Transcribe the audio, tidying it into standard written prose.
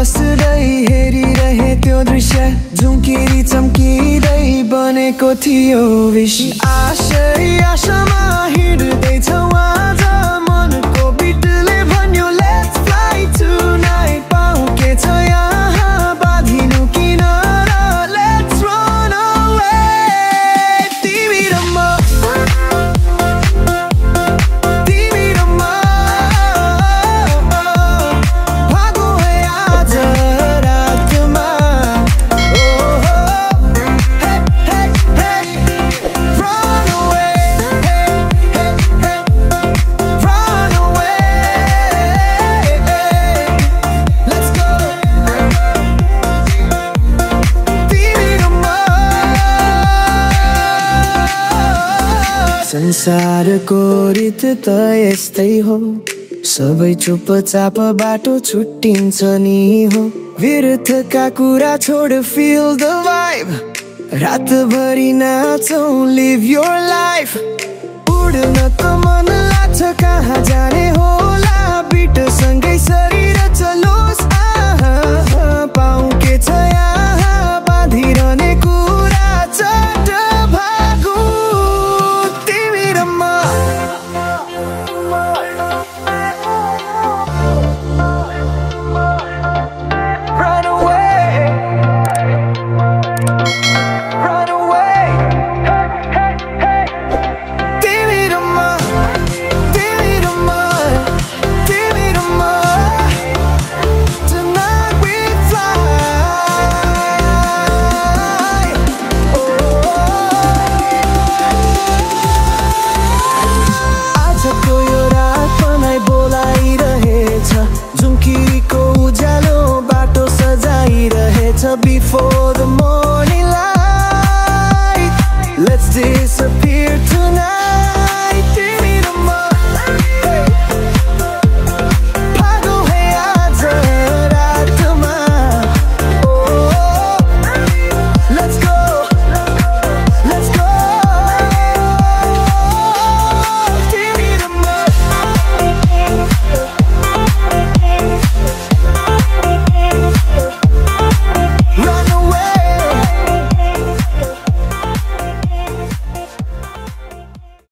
बस्दै हेरिरहे त्यो दृश्य झुम्किरी चम्किँदै बनेको थियो विश आशै आशामा हिँड्दैछ आज मनको बिटले भन्यो लेट्स फ्लाइ टुनाइट पाऊ के छ यहाँ बाँधिनु किन र लेट्स रन अवे तिमी र म संसारको रीत त यस्तै हो सबै चुपचाप बाटो छुट्टिन्छ नि हो व्यर्थका कुरा छोड feel the vibe रातभरि नाचौँ live your life उड्न त मन लाग्छ कहाँ जाने होला बिटसँगै शरीर चलोस् पाऊ के छ यहाँ बाँधिरहने कुरा चट भागु Before the morning light, let's disappear.